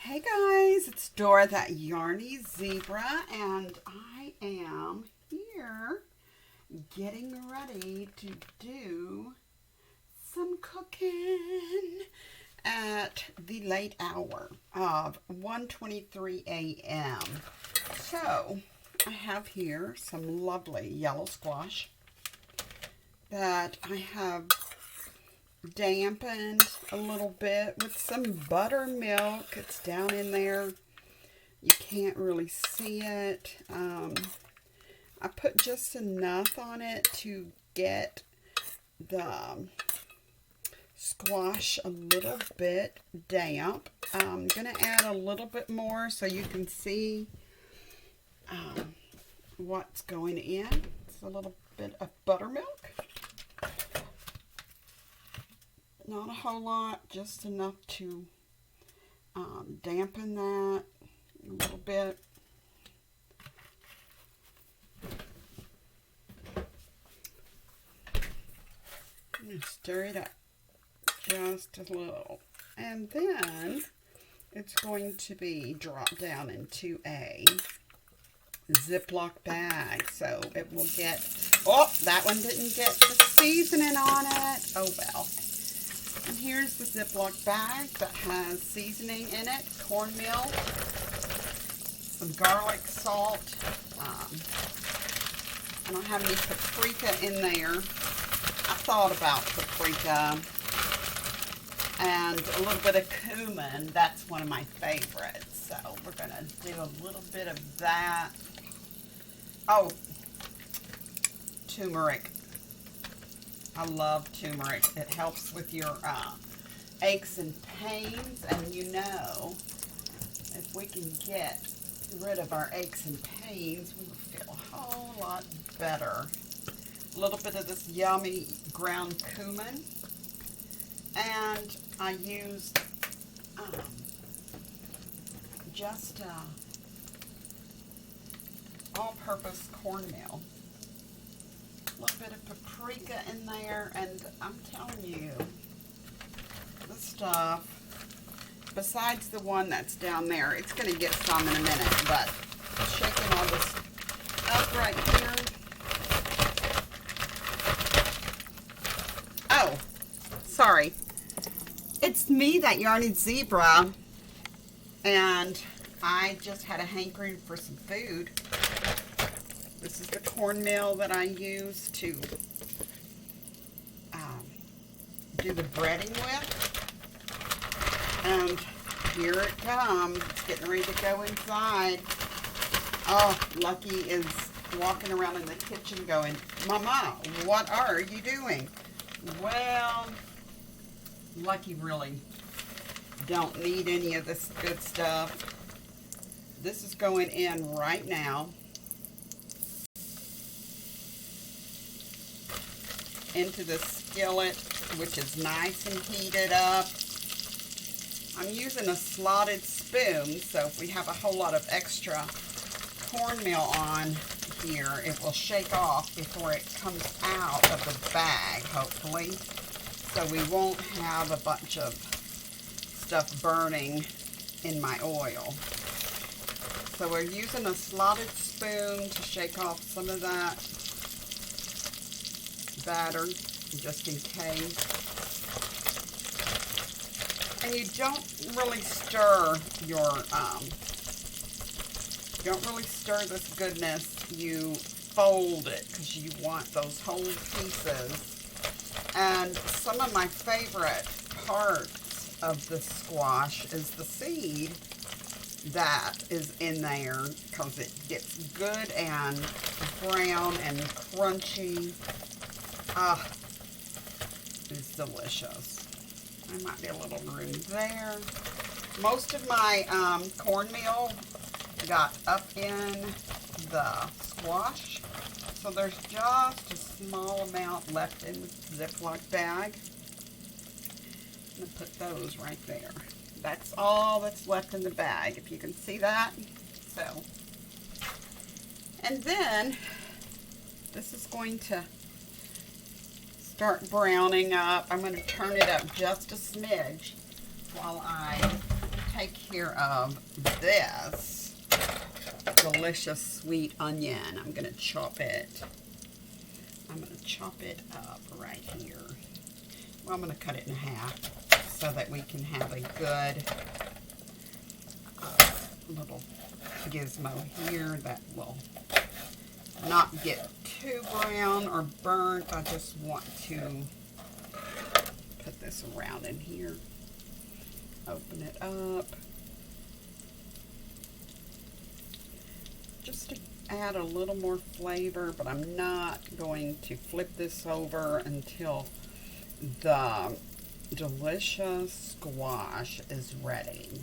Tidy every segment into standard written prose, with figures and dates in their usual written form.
Hey guys, it's Dora, that Yarney Zebra, and I am here getting ready to do some cooking at the late hour of 1:23 a.m. So I have here some lovely yellow squash that I have dampened a little bit with some buttermilk. It's down in there. You can't really see it. I put just enough on it to get the squash a little bit damp. I'm going to add a little bit more so you can see what's going in. It's a little bit of buttermilk. Not a whole lot, just enough to dampen that a little bit. I'm going to stir it up just a little. And then it's going to be dropped down into a Ziploc bag. So it will get, oh, that one didn't get the seasoning on it. Oh well. And here's the Ziploc bag that has seasoning in it, cornmeal, some garlic, salt. I don't have any paprika in there. I thought about paprika, and a little bit of cumin. That's one of my favorites. So we're going to do a little bit of that. Oh, turmeric. I love turmeric. It helps with your aches and pains, and you know, if we can get rid of our aches and pains, we will feel a whole lot better. A little bit of this yummy ground cumin, and I used just all-purpose cornmeal. A little bit of paprika in there, and I'm telling you, this stuff, besides the one that's down there, it's going to get some in a minute, but shaking all this up right here. Oh, sorry. It's me, that Yarney Zebra, and I just had a hankering for some food. This is the cornmeal that I use to do the breading with. And here it comes. It's getting ready to go inside. Oh, Lucky is walking around in the kitchen going, "Mama, what are you doing?" Well, Lucky really don't need any of this good stuff. This is going in right now. Into the skillet, which is nice and heated up. I'm using a slotted spoon, so if we have a whole lot of extra cornmeal on here, it will shake off before it comes out of the bag, hopefully. So we won't have a bunch of stuff burning in my oil. So we're using a slotted spoon to shake off some of that batter, just in case. And you don't really stir your, this goodness. You fold it because you want those whole pieces. And some of my favorite parts of the squash is the seed that is in there, because it gets good and brown and crunchy. It's delicious. There might be a little room there. Most of my cornmeal got up in the squash, so there's just a small amount left in the Ziploc bag. I'm going to put those right there. That's all that's left in the bag, if you can see that. So, and then this is going to start browning up. I'm going to turn it up just a smidge while I take care of this delicious sweet onion. I'm going to chop it. I'm going to chop it up right here. Well, I'm going to cut it in half so that we can have a good little gizmo here that will not get too brown or burnt. I just want to put this around in here. Open it up. Just to add a little more flavor, but I'm not going to flip this over until the delicious squash is ready.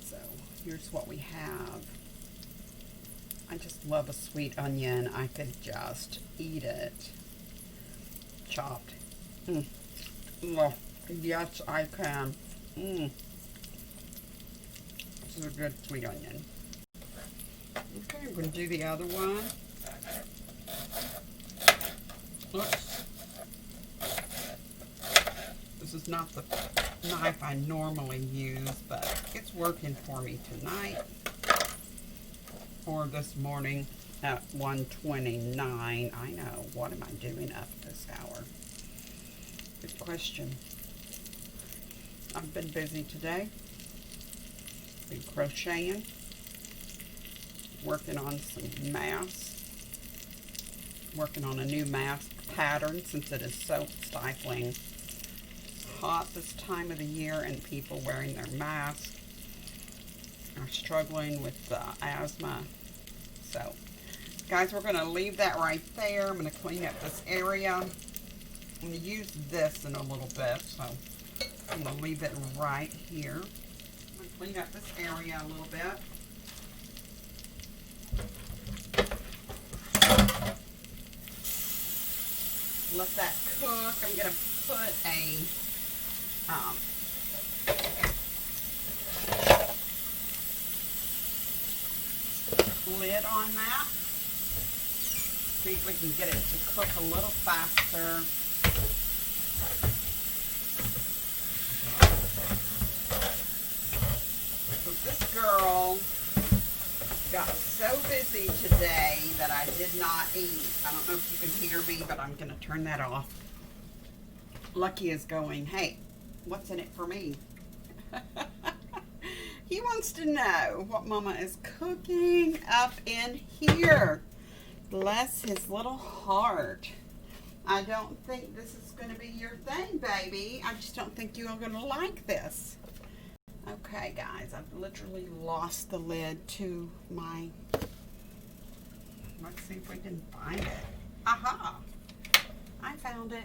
So here's what we have. I just love a sweet onion. I could just eat it chopped. Well, yes, I can. This is a good sweet onion. Okay, I'm going to do the other one. Oops. This is not the knife I normally use, but it's working for me tonight. Or this morning at 1:29. I know. What am I doing up this hour? Good question. I've been busy today. Been crocheting. Working on some masks. Working on a new mask pattern since it is so stifling. It's hot this time of the year and people wearing their masks are struggling with asthma. So, guys, we're going to leave that right there. I'm going to clean up this area. I'm going to use this in a little bit, so I'm going to leave it right here. I'm going to clean up this area a little bit. Let that cook. I'm going to put a lid on that. See if we can get it to cook a little faster. So this girl got so busy today that I did not eat. I don't know if you can hear me, but I'm going to turn that off. Lucky is going, hey, what's in it for me? He wants to know what Mama is cooking up in here. Bless his little heart. I don't think this is going to be your thing, baby. I just don't think you're going to like this. Okay, guys, I've literally lost the lid to my... Let's see if we can find it. Aha! I found it.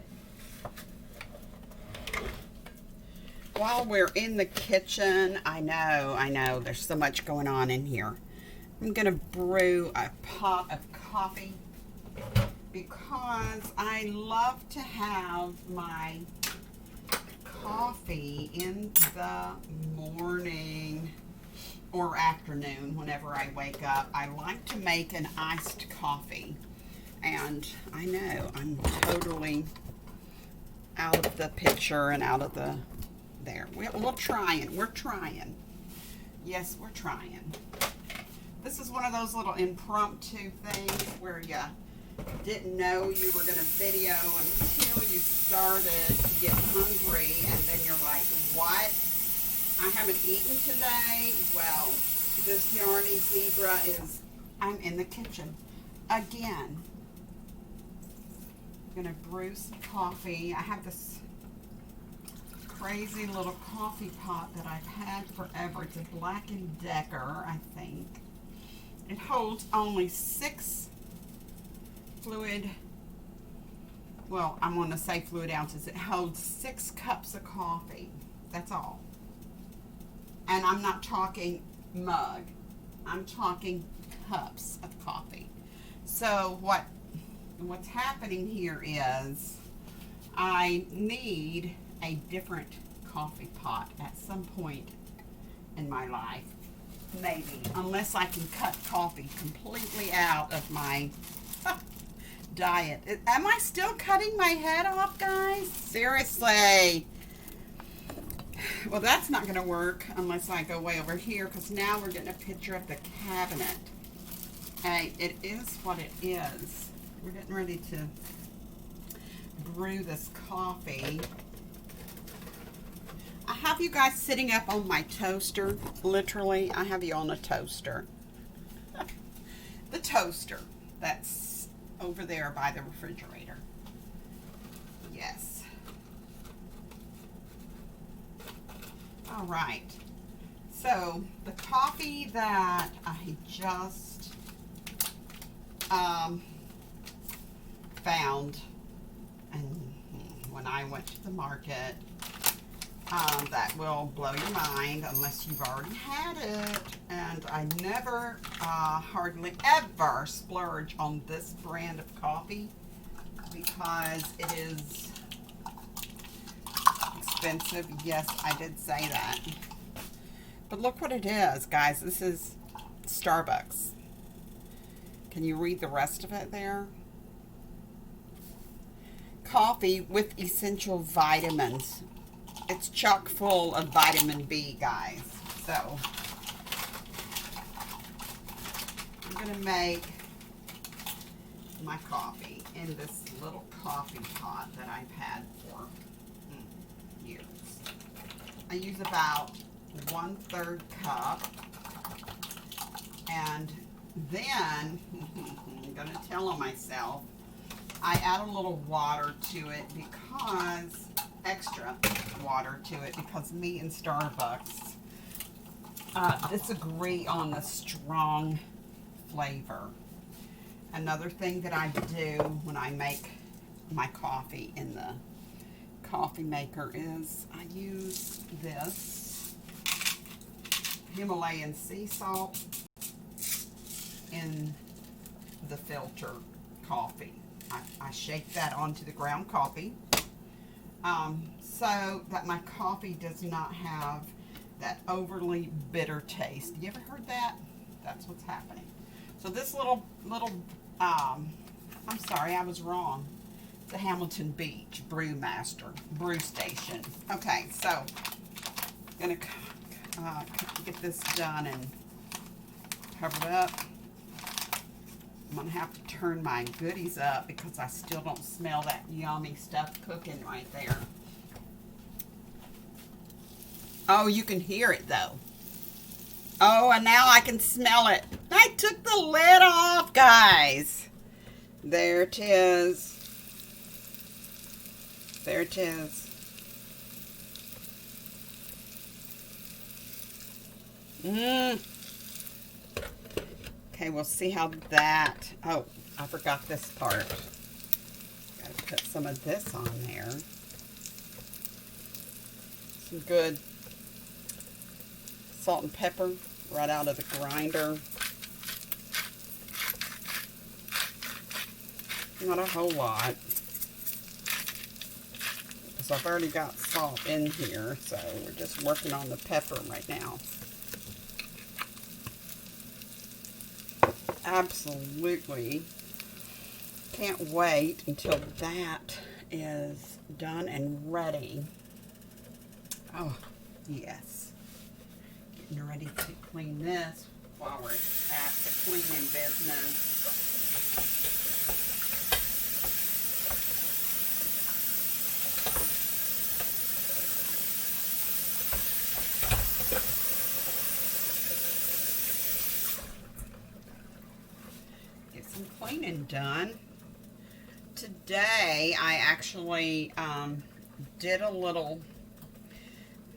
While we're in the kitchen, I know, there's so much going on in here. I'm going to brew a pot of coffee because I love to have my coffee in the morning or afternoon whenever I wake up. I like to make an iced coffee. And I know I'm totally out of the picture and out of the... There. We're trying. We're trying. Yes, we're trying. This is one of those little impromptu things where you didn't know you were going to video until you started to get hungry, and then you're like, what? I haven't eaten today? Well, this Yarney Zebra is... I'm in the kitchen again. I'm going to brew some coffee. I have this crazy little coffee pot that I've had forever. It's a Black & Decker, I think. It holds only 6 fluid, well, I'm going to say fluid ounces. It holds 6 cups of coffee. That's all. And I'm not talking mug. I'm talking cups of coffee. So what's happening here is I need a different coffee pot at some point in my life, maybe, unless I can cut coffee completely out of my diet. Am I still cutting my head off, guys? Seriously. Well, that's not going to work unless I go way over here, because now we're getting a picture of the cabinet. Hey, it is what it is. We're getting ready to brew this coffee. I have you guys sitting up on my toaster. Literally, I have you on a toaster. The toaster that's over there by the refrigerator. Yes. All right. So, the coffee that I just found, and when I went to the market, that will blow your mind unless you've already had it. And I never, hardly ever splurge on this brand of coffee because it is expensive. Yes, I did say that. But look what it is, guys. This is Starbucks. Can you read the rest of it there? Coffee with essential vitamins. It's chock full of vitamin B, guys. So, I'm going to make my coffee in this little coffee pot that I've had for years. I use about 1/3 cup. And then, I'm going to tell on myself, I add a little water to it because, extra water to it, because me and Starbucks disagree on the strong flavor. Another thing that I do when I make my coffee in the coffee maker is I use this Himalayan sea salt in the filter coffee. I shake that onto the ground coffee so that my coffee does not have that overly bitter taste. You ever heard that? That's what's happening. So this little I'm sorry, I was wrong. The Hamilton Beach brew station. Okay, so I'm gonna get this done and cover it up. I'm going to have to turn my goodies up because I still don't smell that yummy stuff cooking right there. Oh, you can hear it though. Oh, and now I can smell it. I took the lid off, guys. There it is. There it is. Okay, we'll see how that, oh, I forgot this part. Gotta put some of this on there. Some good salt and pepper right out of the grinder. Not a whole lot, because I've already got salt in here, so we're just working on the pepper right now. Absolutely can't wait until that is done and ready. Oh, yes. Getting ready to clean this while we're at the cleaning business. Cleaning done. Today I actually did a little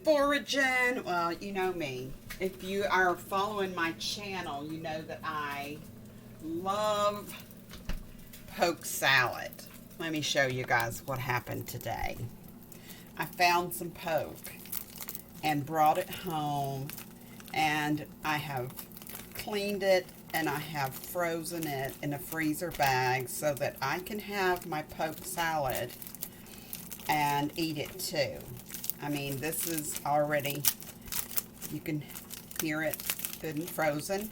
foraging. Well, you know me. If you are following my channel, you know that I love poke salad. Let me show you guys what happened today. I found some poke and brought it home, and I have cleaned it and I have frozen it in a freezer bag so that I can have my poke salad and eat it too. I mean, this is already, you can hear it, good and frozen.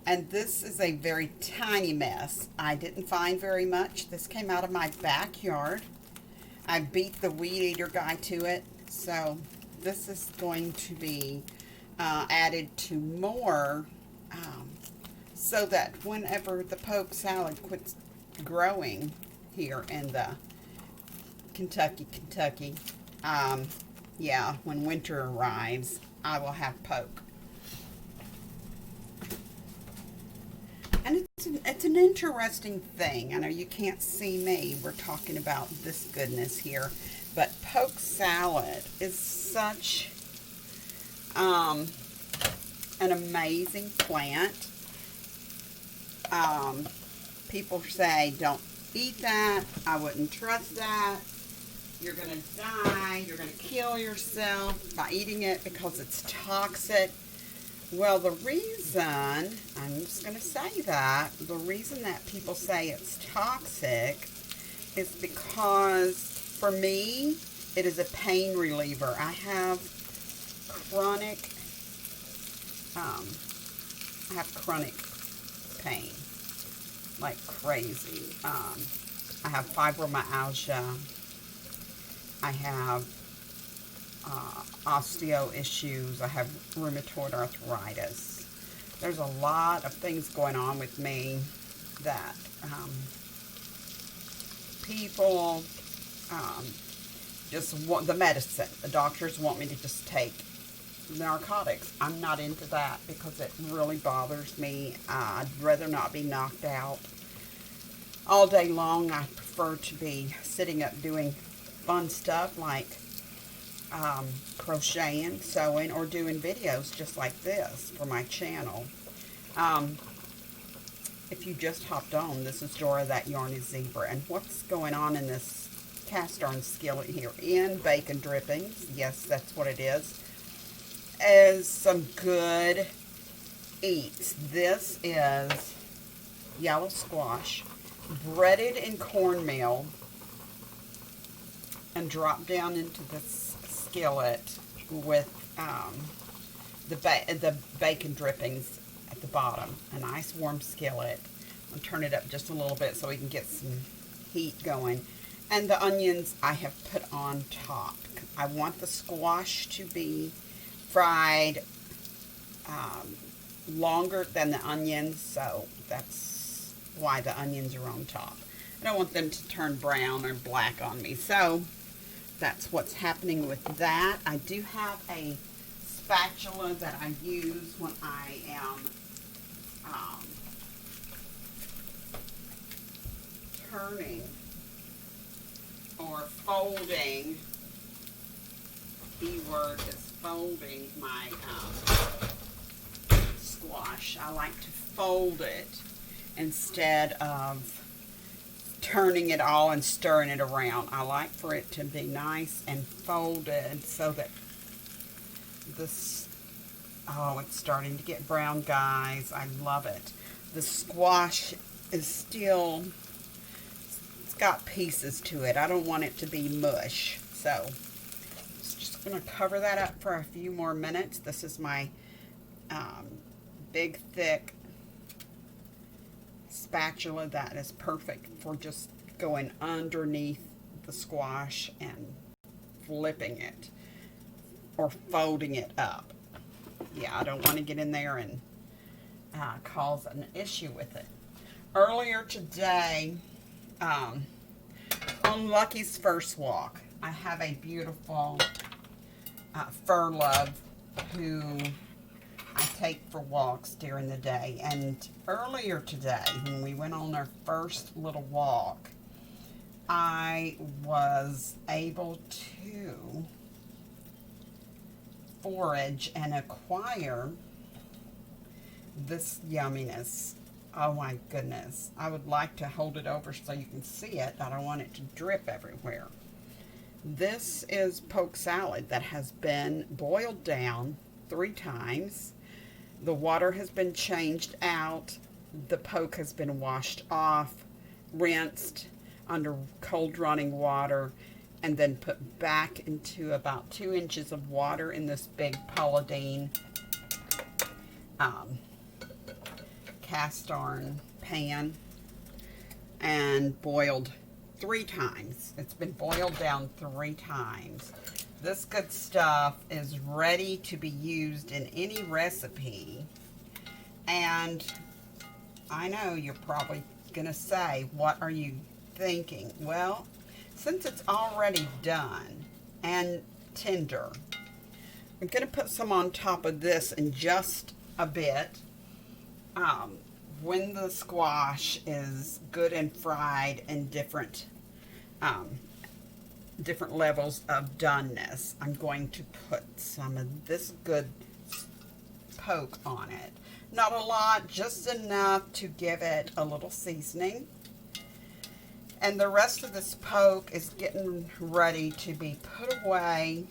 And this is a very tiny mess. I didn't find very much. This came out of my backyard. I beat the weed eater guy to it. So this is going to be added to more so that whenever the poke salad quits growing here in the Kentucky, yeah, when winter arrives, I will have poke. And it's an interesting thing. I know you can't see me. We're talking about this goodness here. But poke salad is such an amazing plant. People say, don't eat that. I wouldn't trust that. You're going to die. You're going to kill yourself by eating it because it's toxic. Well, the reason, I'm just going to say that, the reason that people say it's toxic is because, for me, it is a pain reliever. I have chronic pain, like crazy. I have fibromyalgia. I have osteo issues. I have rheumatoid arthritis. There's a lot of things going on with me that people just want the medicine. The doctors want me to just take narcotics. I'm not into that because it really bothers me. I'd rather not be knocked out all day long. I prefer to be sitting up doing fun stuff like crocheting, sewing, or doing videos just like this for my channel. If you just hopped on, this is Dora, that Yarney Zebra, and what's going on in this cast iron skillet here in bacon drippings, yes, that's what it is some good eats. This is yellow squash breaded in cornmeal and dropped down into this skillet with the bacon drippings at the bottom. A nice warm skillet. I'll turn it up just a little bit so we can get some heat going. And the onions I have put on top. I want the squash to be fried longer than the onions, so that's why the onions are on top. I don't want them to turn brown or black on me, so that's what's happening with that. I do have a spatula that I use when I am turning or folding. Keyword is folding my squash. I like to fold it instead of turning it all and stirring it around. I like for it to be nice and folded so that this, oh, it's starting to get brown, guys. I love it. The squash is still, it's got pieces to it. I don't want it to be mush. So, just going to cover that up for a few more minutes. This is my big, thick spatula that is perfect for just going underneath the squash and flipping it or folding it up. Yeah, I don't want to get in there and cause an issue with it. Earlier today, on Lucky's first walk, I have a beautiful fur love who I take for walks during the day. And earlier today, when we went on our first little walk, I was able to forage and acquire this yumminess. Oh my goodness. I would like to hold it over so you can see it. I don't want it to drip everywhere. This is poke salad that has been boiled down 3 times. The water has been changed out. The poke has been washed off, rinsed under cold running water, and then put back into about 2 inches of water in this big Polydine cast iron pan and boiled 3 times. It's been boiled down 3 times. This good stuff is ready to be used in any recipe. And I know you're probably going to say, what are you thinking? Well, since it's already done and tender, I'm going to put some on top of this in just a bit. When the squash is good and fried and different levels of doneness, I'm going to put some of this good poke on it. Not a lot, just enough to give it a little seasoning. And the rest of this poke is getting ready to be put away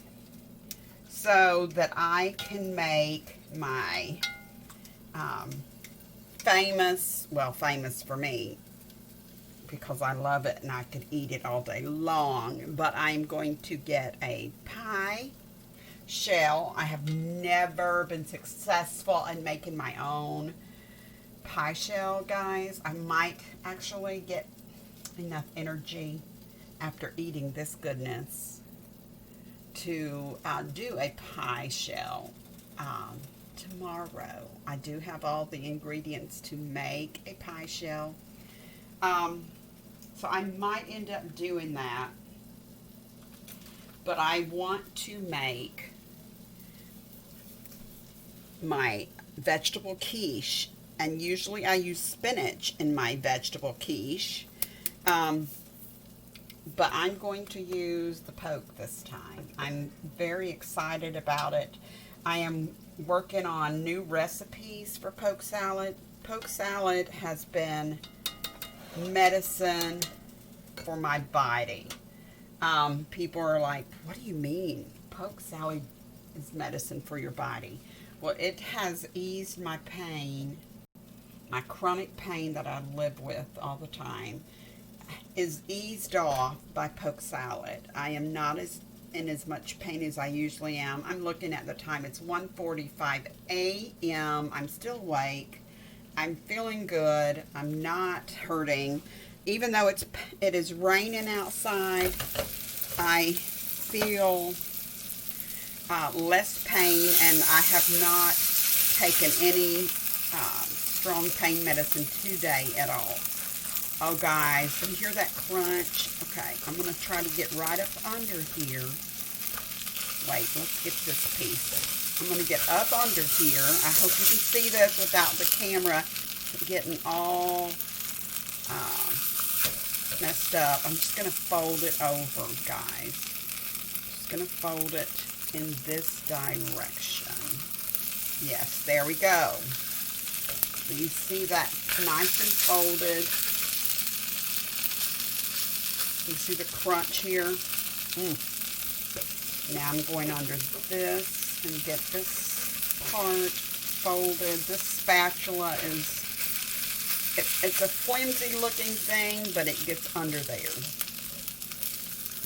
so that I can make my famous for me, because I love it and I could eat it all day long, but I'm going to get a pie shell. I have never been successful in making my own pie shell, guys. I might actually get enough energy after eating this goodness to do a pie shell tomorrow. I do have all the ingredients to make a pie shell. So I might end up doing that. But I want to make my vegetable quiche. And usually I use spinach in my vegetable quiche. But I'm going to use the poke this time. I'm very excited about it. I am working on new recipes for poke salad. Poke salad has been medicine for my body. People are like, what do you mean? Poke salad is medicine for your body. Well, it has eased my pain, my chronic pain that I live with all the time is eased off by poke salad. I am not in as much pain as I usually am. I'm looking at the time. It's 1:45 a.m. I'm still awake. I'm feeling good. I'm not hurting. Even though it is raining outside, I feel less pain, and I have not taken any strong pain medicine today at all. Oh, guys, you hear that crunch? Okay, I'm going to try to get right up under here. Wait, let's get this piece. I'm going to get up under here. I hope you can see this without the camera getting all messed up. I'm just going to fold it over, guys. Just going to fold it in this direction. Yes, there we go. So you see that nice and folded. You see the crunch here? Now I'm going under this and get this part folded. This spatula is, it's a flimsy looking thing, but it gets under there.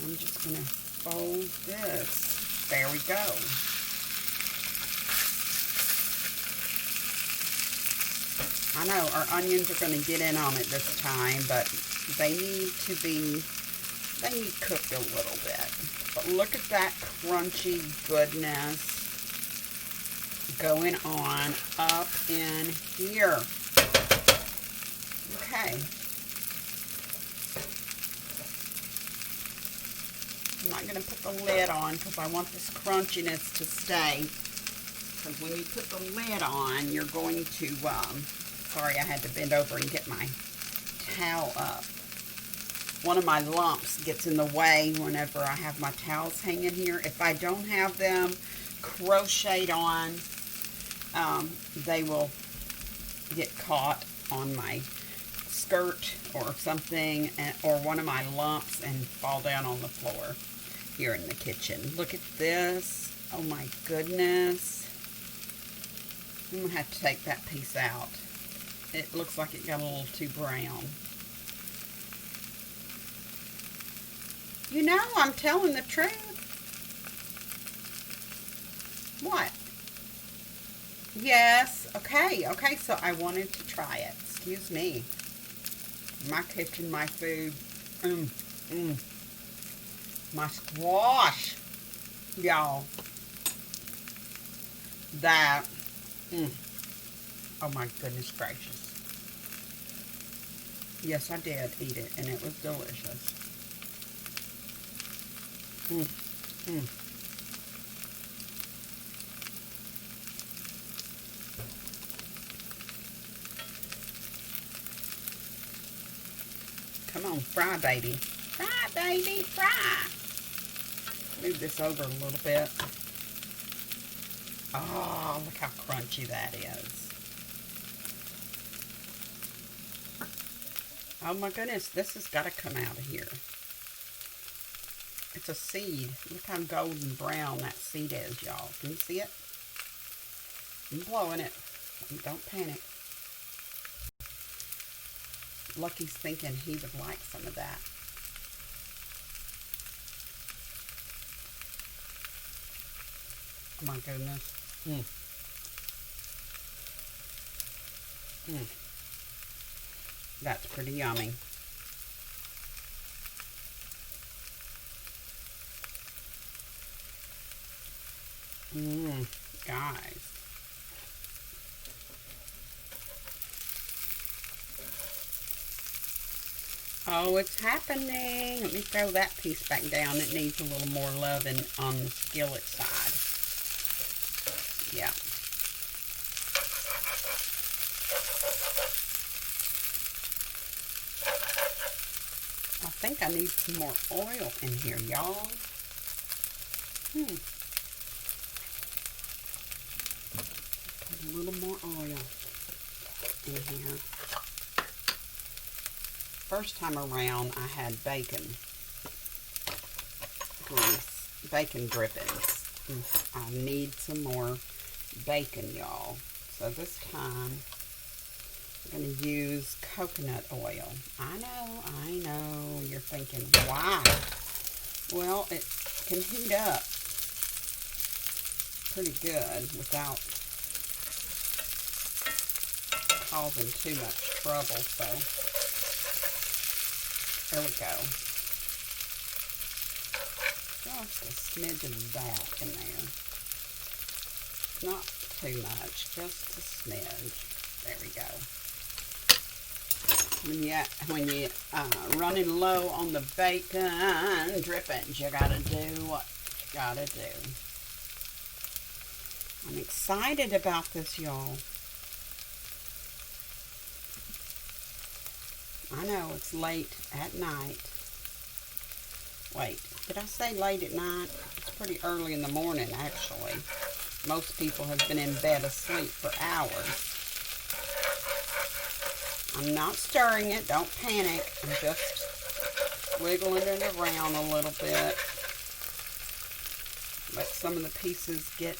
I'm just going to fold this. There we go. I know our onions are going to get in on it this time, but they need cooked a little bit. But look at that crunchy goodness going on up in here. Okay. I'm not going to put the lid on because I want this crunchiness to stay. Because when you put the lid on, you're going to, sorry, I had to bend over and get my towel up. One of my lumps gets in the way whenever I have my towels hanging here. If I don't have them crocheted on, they will get caught on my skirt or something, or one of my lumps, and fall down on the floor here in the kitchen. Look at this. Oh my goodness. I'm going to have to take that piece out. It looks like it got a little too brown. You know, I'm telling the truth. What? Yes. Okay. Okay, so I wanted to try it. Excuse me. My kitchen, my food. My squash. Y'all, that, oh my goodness gracious. Yes, I did eat it, and it was delicious. Come on, fry, baby. Fry, baby, fry. Move this over a little bit. Oh, look how crunchy that is. Oh my goodness, this has got to come out of here. It's a seed. Look how golden brown that seed is, y'all. Can you see it? I'm blowing it. Don't panic. Lucky's thinking he would like some of that. Oh my goodness. That's pretty yummy. Guys. Oh, it's happening. Let me throw that piece back down. It needs a little more loving on the skillet side. Yeah. I think I need some more oil in here, y'all. Put a little more oil in here. First time around, I had bacon grease, bacon drippings. I need some more bacon, y'all. So this time, I'm going to use coconut oil. I know, you're thinking, why? Well, it can heat up pretty good without causing too much trouble, so there we go. Just a smidge of that in there. Not too much, just a smidge. There we go. When you running low on the bacon drippings, you gotta do what you gotta do. I'm excited about this, y'all. I know it's late at night. Wait, did I say late at night? It's pretty early in the morning, actually. Most people have been in bed asleep for hours. I'm not stirring it. Don't panic. I'm just wiggling it around a little bit. Let some of the pieces get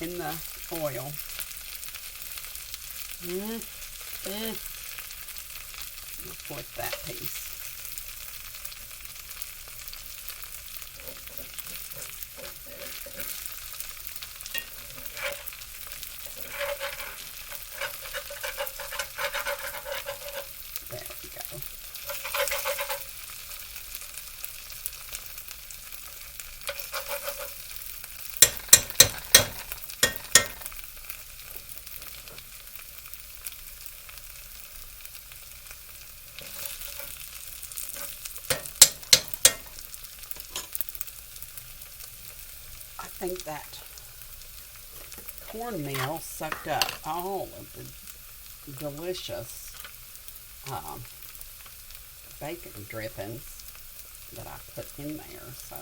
in the oil. I'll flip that piece. There we go. I think that cornmeal sucked up all of the delicious bacon drippings that I put in there. So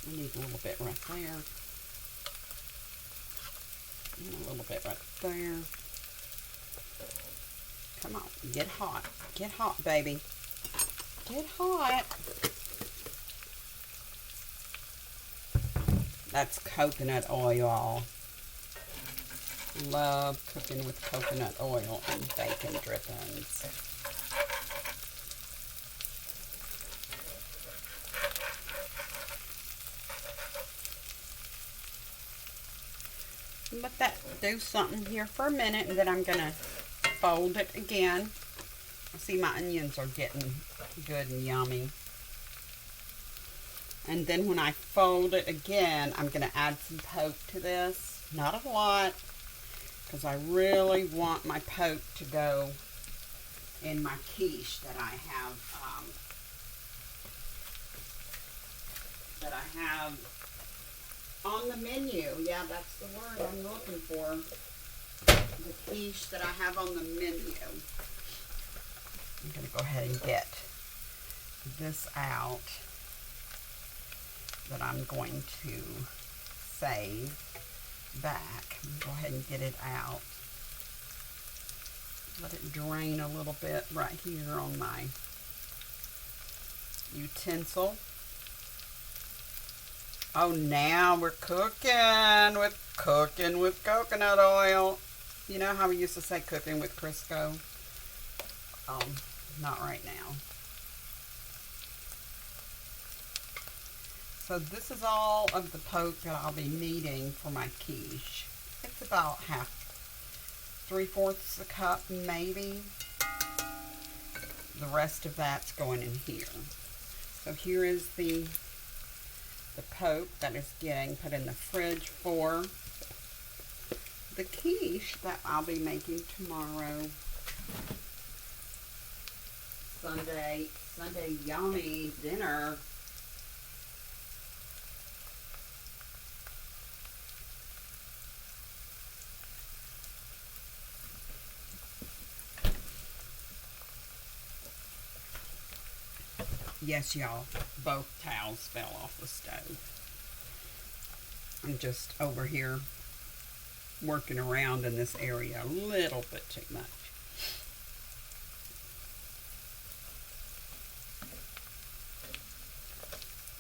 we need a little bit right there. And a little bit right there. Come on, get hot. Get hot, baby. Get hot. That's coconut oil. Love cooking with coconut oil and bacon drippings. Let that do something here for a minute, and then I'm going to fold it again. I see my onions are getting good and yummy. And then when I fold it again, I'm going to add some poke to this. Not a lot, because I really want my poke to go in my quiche that I have on the menu. Yeah, that's the word I'm looking for. The quiche that I have on the menu. I'm going to go ahead and get this out that I'm going to save back. Go ahead and get it out. Let it drain a little bit right here on my utensil. Oh, now we're cooking with coconut oil. You know how we used to say cooking with Crisco? Not right now. So this is all of the poke that I'll be needing for my quiche. It's about 3/4 a cup maybe. The rest of that's going in here. So here is the poke that is getting put in the fridge for the quiche that I'll be making tomorrow. Sunday yummy dinner. Yes, y'all, both towels fell off the stove. I'm just over here working around in this area a little bit too much.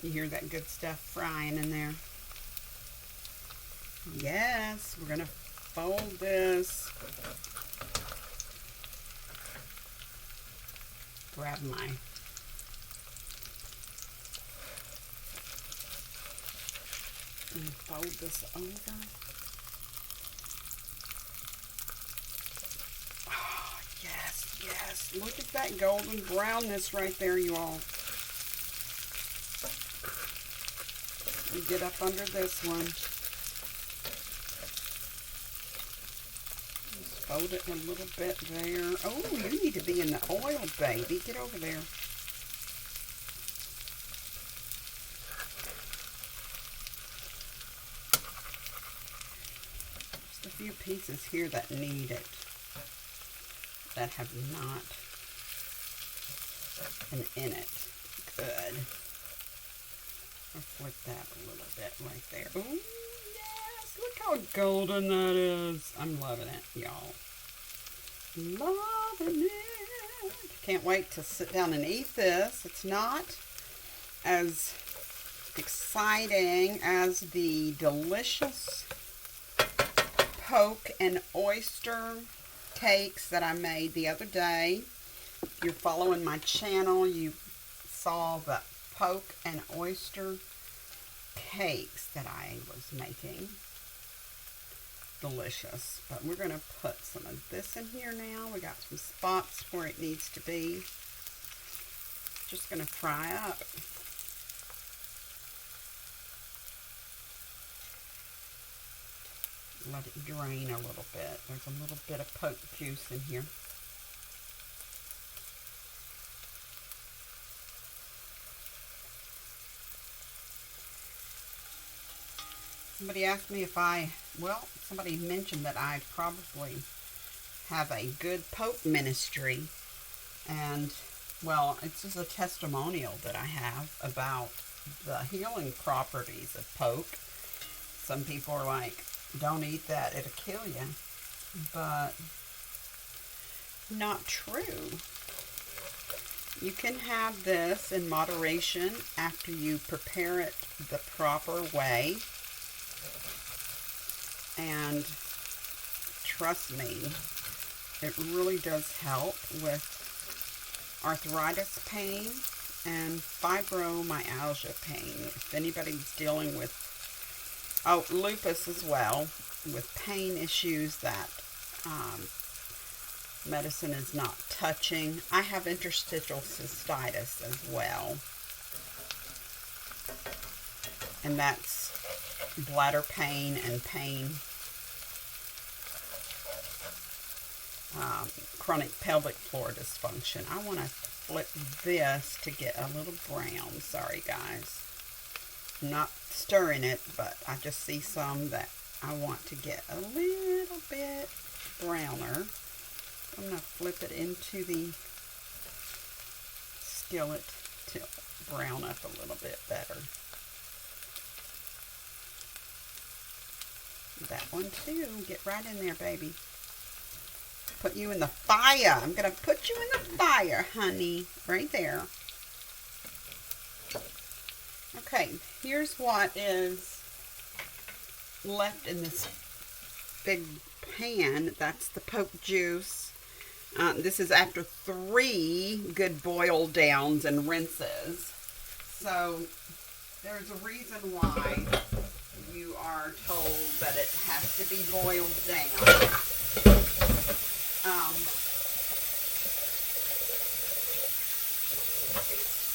You hear that good stuff frying in there? Yes, we're going to fold this. Grab my and fold this over. Oh, yes, yes. Look at that golden brownness right there, you all. You get up under this one. Just fold it a little bit there. Oh, you need to be in the oil, baby. Get over there. Just a few pieces here that need it, that have not been in it. Good. I'll flip that a little bit right there. Ooh, yes! Look how golden that is. I'm loving it, y'all. Loving it. Can't wait to sit down and eat this. It's not as exciting as the delicious poke and oyster cakes that I made the other day. If you're following my channel, you saw the poke and oyster cakes that I was making. Delicious. But we're going to put some of this in here now. We got some spots where it needs to be. Just going to fry up. Let it drain a little bit. There's a little bit of poke juice in here. Somebody asked me if somebody mentioned that I probably have a good poke ministry. And, well, it's just a testimonial that I have about the healing properties of poke. Some people are like, don't eat that, it'll kill you. But, not true. You can have this in moderation after you prepare it the proper way. And trust me, it really does help with arthritis pain and fibromyalgia pain. If anybody's dealing with, lupus as well, with pain issues that medicine is not touching. I have interstitial cystitis as well. and that's bladder pain and pain. Chronic pelvic floor dysfunction. I want to flip this to get a little brown. Sorry, guys. I'm not stirring it, but I just see some that I want to get a little bit browner. I'm going to flip it into the skillet to brown up a little bit better. That one too. Get right in there, baby. Put you in the fire. I'm going to put you in the fire, honey. Right there. Okay, here's what is left in this big pan. That's the poke juice. This is after 3 good boil downs and rinses. So there's a reason why you are told that it has to be boiled down.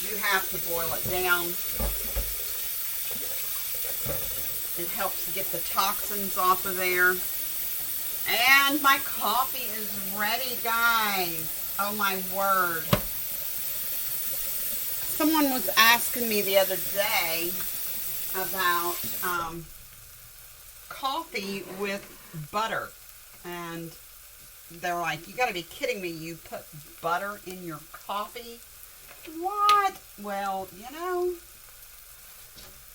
You have to boil it down. It helps get the toxins off of there. And my coffee is ready, guys. Oh my word. Someone was asking me the other day about coffee with butter. And they're like, you gotta be kidding me. You put butter in your coffee? What? Well, you know,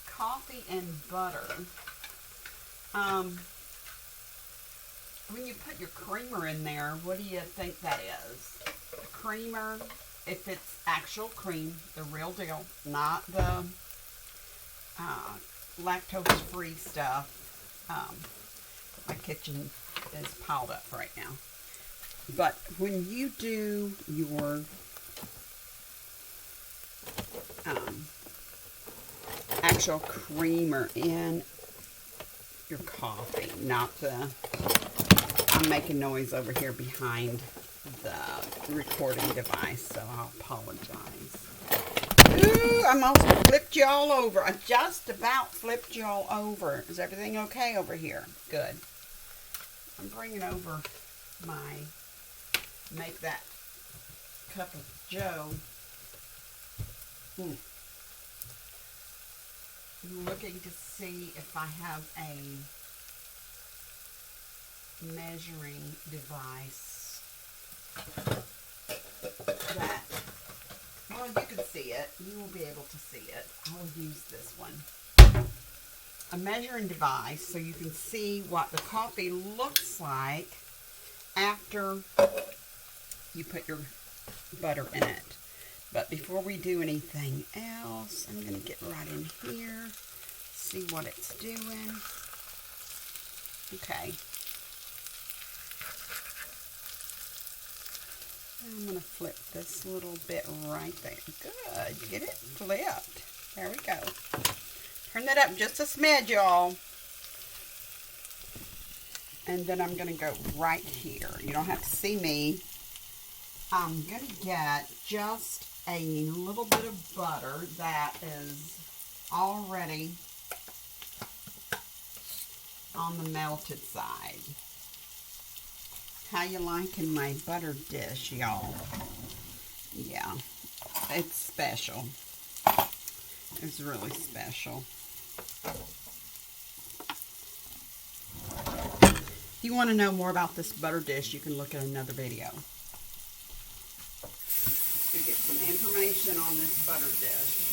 coffee and butter. When you put your creamer in there, what do you think that is? The creamer, if it's actual cream, the real deal, not the lactose-free stuff. My kitchen is piled up right now. But when you do your actual creamer in your coffee, not the... I'm making noise over here behind the recording device, so I'll apologize. Ooh, I almost flipped you all over. I just about flipped you all over. Is everything okay over here? Good. I'm bringing over my make that cup of joe. I'm looking to see if I have a measuring device that, well, you can see it. You will be able to see it. I'll use this one. A measuring device so you can see what the coffee looks like after you put your butter in it. But before we do anything else, I'm going to get right in here, see what it's doing. Okay. I'm going to flip this little bit right there. Good. Get it flipped. There we go. Turn that up just a smidge, y'all. And then I'm going to go right here. You don't have to see me. I'm going to get just a little bit of butter that is already on the melted side. How you liking my butter dish, y'all? Yeah, it's special. It's really special. If you want to know more about this butter dish, you can look at another video to get some information on this butter dish.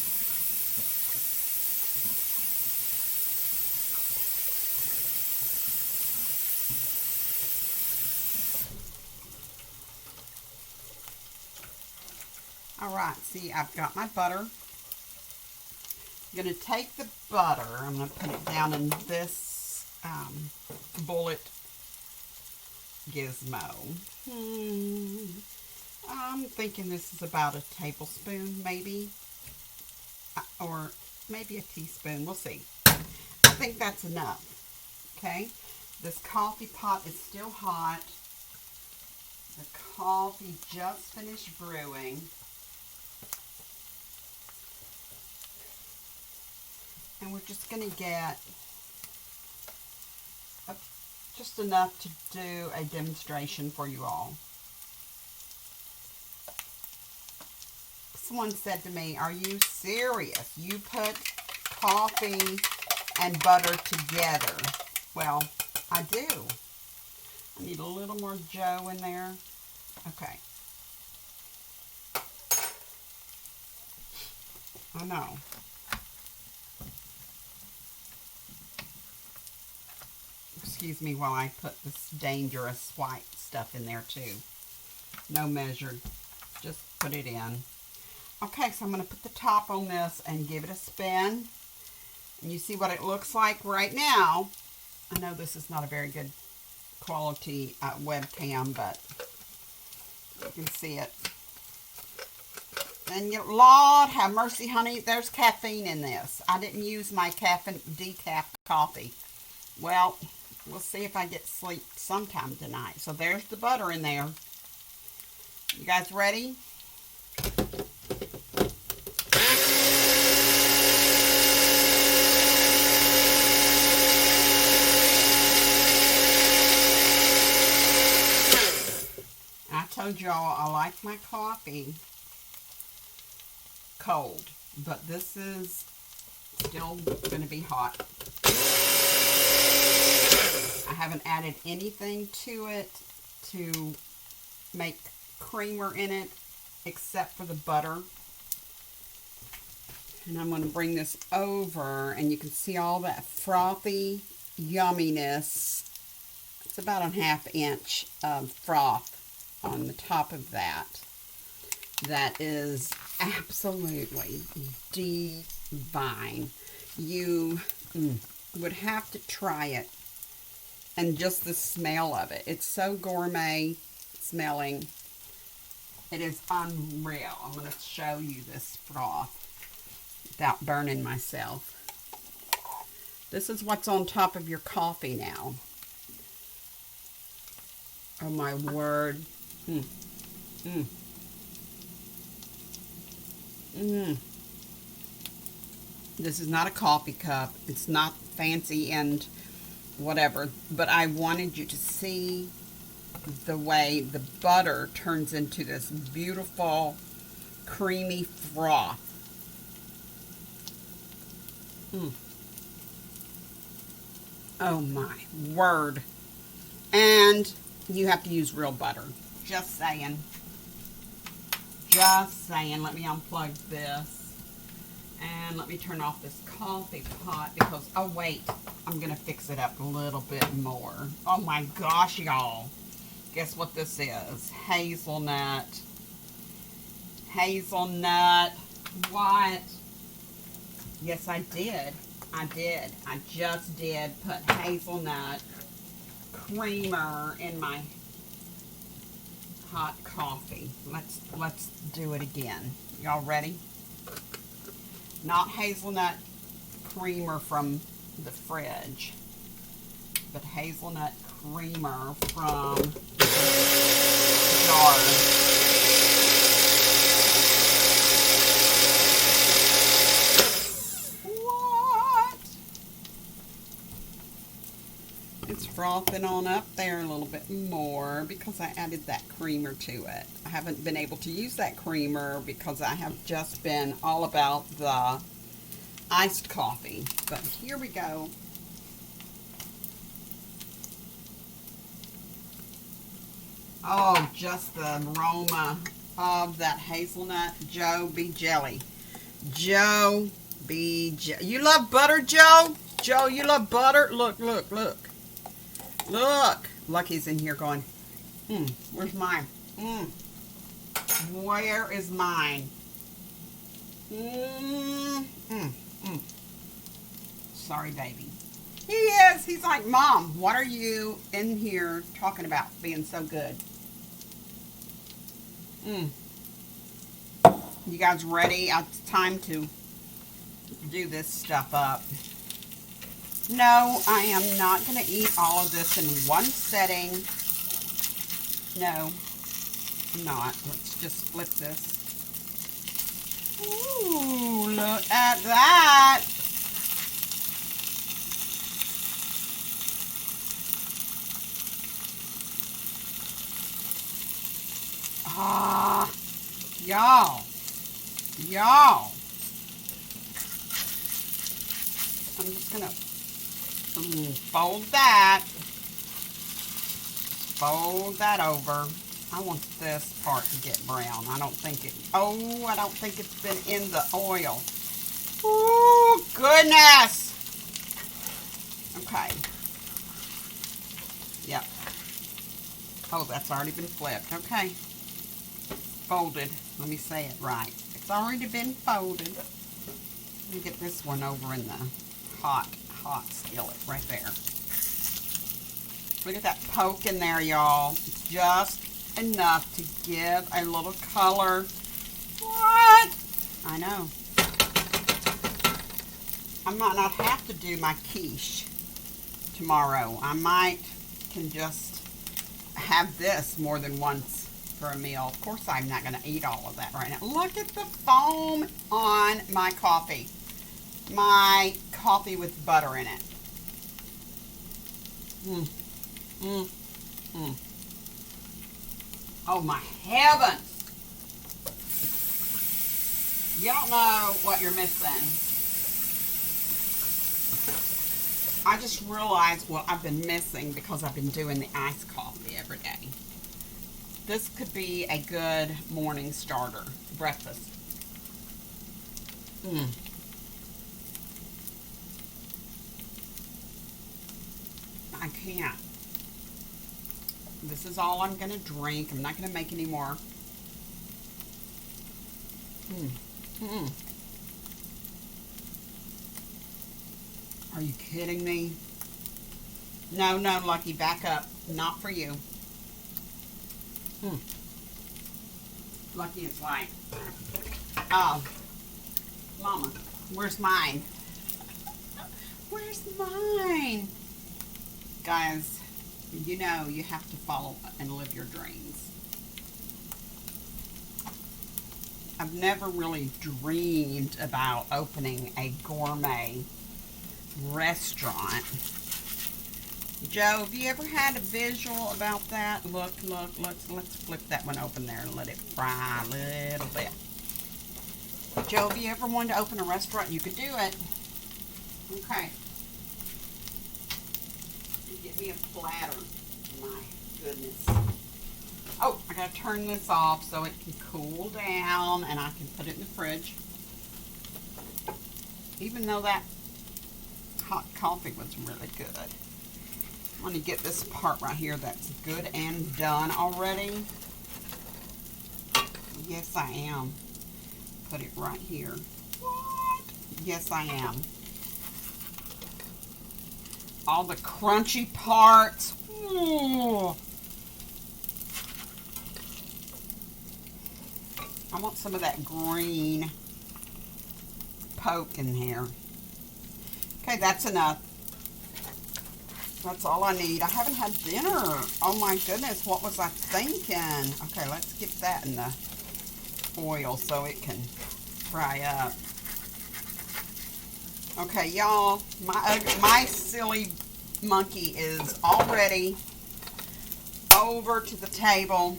Alright, see, I've got my butter. I'm going to take the butter, I'm going to put it down in this bullet gizmo. I'm thinking this is about a tablespoon, maybe, or maybe a teaspoon. We'll see. I think that's enough. Okay, this coffee pot is still hot. The coffee just finished brewing. And we're just going to get just enough to do a demonstration for you all. Someone said to me, "Are you serious? You put coffee and butter together?" Well, I do. I need a little more Joe in there. Okay. I know. Excuse me while I put this dangerous white stuff in there too. No measured. Just put it in. Okay, so I'm going to put the top on this and give it a spin. And you see what it looks like right now. I know this is not a very good quality webcam, but you can see it. And Lord have mercy, honey, there's caffeine in this. I didn't use my decaf coffee. Well, we'll see if I get sleep sometime tonight. So there's the butter in there. You guys ready? I told y'all I like my coffee cold, but this is still going to be hot. I haven't added anything to it to make creamer in it except for the butter. And I'm going to bring this over and you can see all that frothy yumminess. It's about a 1/2 inch of froth on the top of that. That is absolutely divine. You would have to try it. And just the smell of it. It's so gourmet smelling. It is unreal. I'm going to show you this froth without burning myself. This is what's on top of your coffee now. Oh my word. This is not a coffee cup. It's not fancy and whatever, but I wanted you to see the way the butter turns into this beautiful creamy froth. Oh my word. And you have to use real butter. Just saying. Just saying. Let me unplug this. And let me turn off this coffee pot because, oh wait, I'm going to fix it up a little bit more. Oh my gosh, y'all. Guess what this is? Hazelnut. Hazelnut. What? Yes, I did. I just did put hazelnut creamer in my hot coffee. Let's do it again. Y'all ready? Not hazelnut creamer from the fridge, but hazelnut creamer from the jar. What? It's frothing on up there a little bit more because I added that creamer to it. I haven't been able to use that creamer because I have just been all about the iced coffee. But here we go. Oh, just the aroma of that hazelnut Joe B jelly. Joe B jelly. You love butter, Joe? Joe, you love butter? Look, look, look. Look. Lucky's in here going, where's mine? Where is mine? Sorry, baby. He is. He's like, Mom, what are you in here talking about being so good? You guys ready? It's time to do this stuff up. No, I am not going to eat all of this in one setting. No, I'm not. Let's just flip this. Ooh, look at that. Ah, y'all. Y'all. I'm just gonna fold that. Fold that over. I want this part to get brown. I don't think it's been in the oil. Ooh, goodness. Okay. Yep. Oh, that's already been flipped. Okay. Folded. Let me say it right. It's already been folded. Let me get this one over in the hot skillet right there. Look at that poke in there, y'all. Just enough to give a little color. What? I know. I might not have to do my quiche tomorrow. I can just have this more than once for a meal. Of course, I'm not going to eat all of that right now. Look at the foam on my coffee. My coffee with butter in it. Oh my heavens! You don't know what you're missing. I just realized what I've been missing because I've been doing the iced coffee every day. This could be a good morning starter, breakfast. I can't. This is all I'm going to drink. I'm not going to make any more. Are you kidding me? No, Lucky, back up. Not for you. Lucky is like, oh, Mama, where's mine? Where's mine? Guys, you know you have to follow and live your dreams. I've never really dreamed about opening a gourmet restaurant. Joe, have you ever had a visual about that? Look, let's flip that one open there and let it fry a little bit. Joe, have you ever wanted to open a restaurant? You could do it. Okay. Get me a platter. My goodness. Oh, I gotta turn this off so it can cool down and I can put it in the fridge. Even though that hot coffee was really good. I'm going to get this part right here that's good and done already. Yes, I am. Put it right here. What? Yes, I am. All the crunchy parts. Ooh. I want some of that green poke in here. Okay, that's enough. That's all I need. I haven't had dinner. Oh my goodness, what was I thinking? Okay, let's get that in the oil so it can fry up. Okay, y'all, my silly monkey is already over to the table.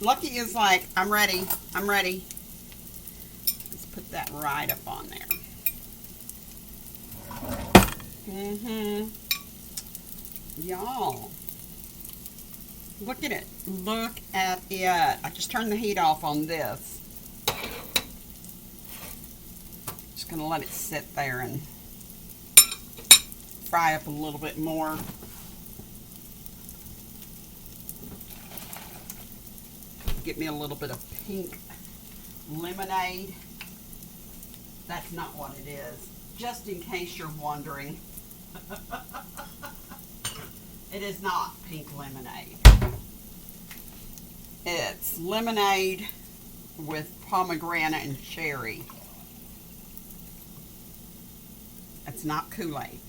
Lucky is like, I'm ready. Let's put that right up on there. Y'all, look at it. Look at it. I just turned the heat off on this. Just gonna let it sit there and fry up a little bit more. Get me a little bit of pink lemonade. That's not what it is. Just in case you're wondering. It is not pink lemonade. It's lemonade with pomegranate and cherry. It's not Kool-Aid.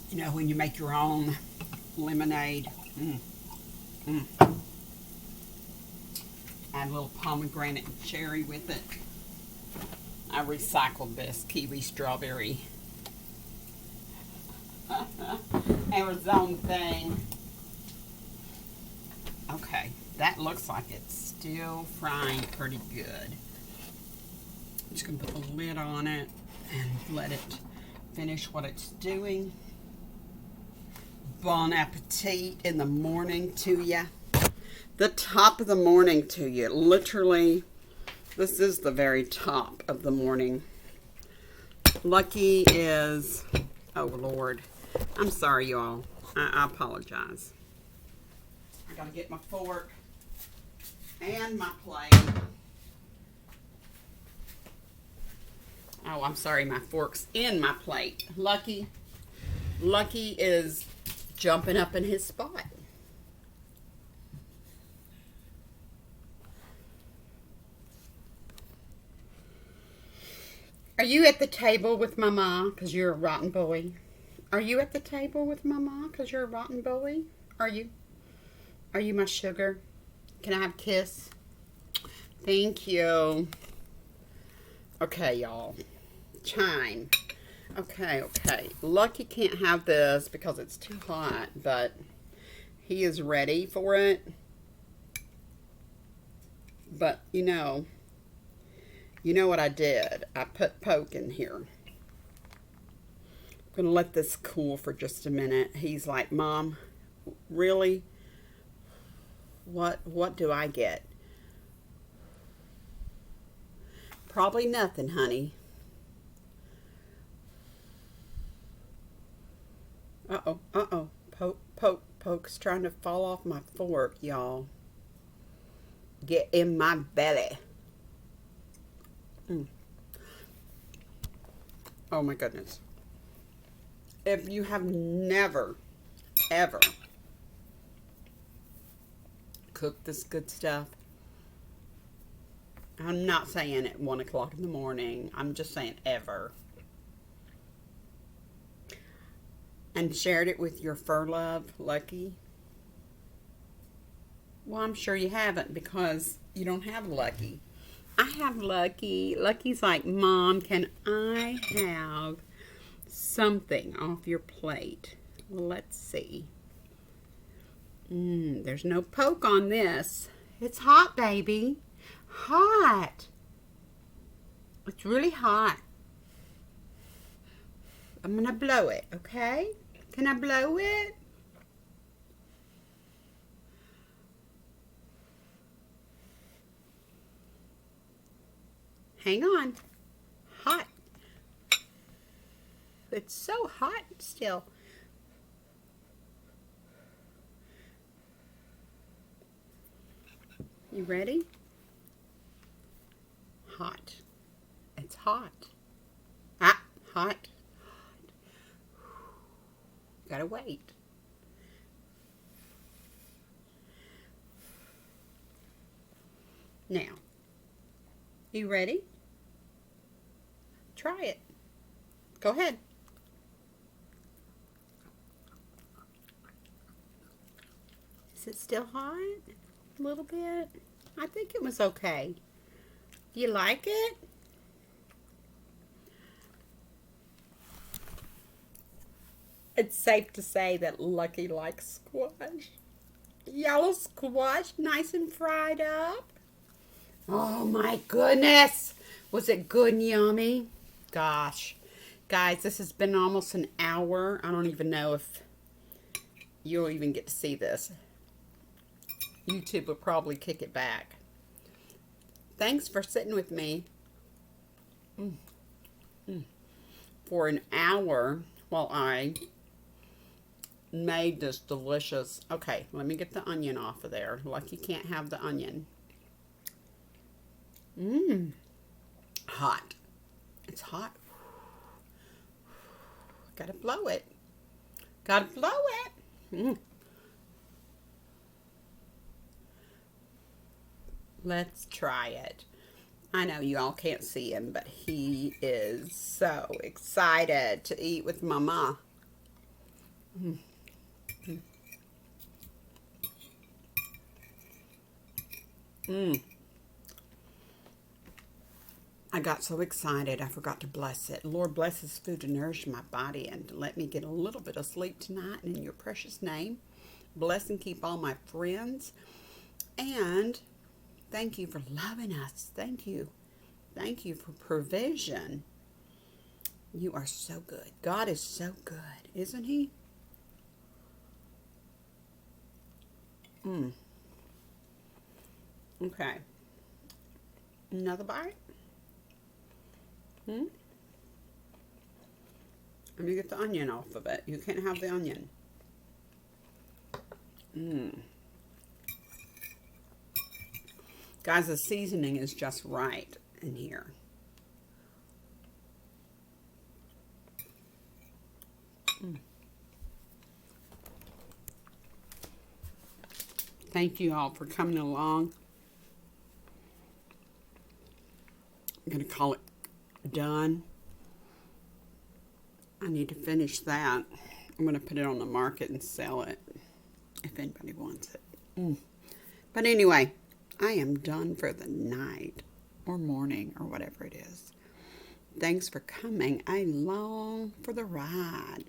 You know, when you make your own lemonade. Add a little pomegranate and cherry with it. I recycled this kiwi strawberry. Arizona thing. Okay, that looks like it's still frying pretty good. I'm just going to put the lid on it and let it finish what it's doing. Bon appetit in the morning to ya. The top of the morning to you. Literally, this is the very top of the morning. Lucky is, oh Lord, I'm sorry y'all. I apologize. I gotta get my fork and my plate. Oh, I'm sorry, my fork's in my plate. Lucky is jumping up in his spot. Are you at the table with Mama because you're a rotten boy? Are you at the table with Mama because you're a rotten boy? Are you? Are you my sugar? Can I have a kiss? Thank you. Okay, y'all. Chime. Okay. Lucky can't have this because it's too hot, but he is ready for it. But, you know what I did? I put poke in here. I'm going to let this cool for just a minute. He's like, Mom, really? What do I get? Probably nothing, honey. Uh-oh. Poke's trying to fall off my fork, y'all. Get in my belly. Oh my goodness. If you have never, ever cooked this good stuff, I'm not saying at 1 o'clock in the morning, I'm just saying ever, and shared it with your fur love, Lucky, well, I'm sure you haven't because you don't have Lucky. I have Lucky. Lucky's like, Mom, can I have something off your plate? Let's see. There's no poke on this. It's hot, baby. Hot. It's really hot. I'm going to blow it, okay? Can I blow it? Hang on. Hot. It's so hot still. You ready? Hot. It's hot. Hot. Gotta wait. Now, you ready? Try it. Go ahead. Is it still hot? A little bit? I think it was okay. Do you like it? It's safe to say that Lucky likes squash. Yellow squash, nice and fried up. Oh my goodness. Was it good and yummy? Gosh. Guys, this has been almost an hour. I don't even know if you'll even get to see this. YouTube will probably kick it back. Thanks for sitting with me for an hour while I made this delicious. Okay, let me get the onion off of there. Lucky can't have the onion. Hot. It's hot. Gotta blow it. Gotta blow it. Let's try it. I know you all can't see him, but he is so excited to eat with Mama. I got so excited I forgot to bless it. Lord, bless this food to nourish my body and to let me get a little bit of sleep tonight. And in your precious name, bless and keep all my friends. And thank you for loving us. Thank you. Thank you for provision. You are so good. God is so good, isn't he? Okay. Another bite? Let me get the onion off of it. You can't have the onion. Guys, the seasoning is just right in here. Thank you all for coming along. I'm going to call it done. I need to finish that. I'm going to put it on the market and sell it if anybody wants it. But anyway, I am done for the night or morning or whatever it is. Thanks for coming along for the ride.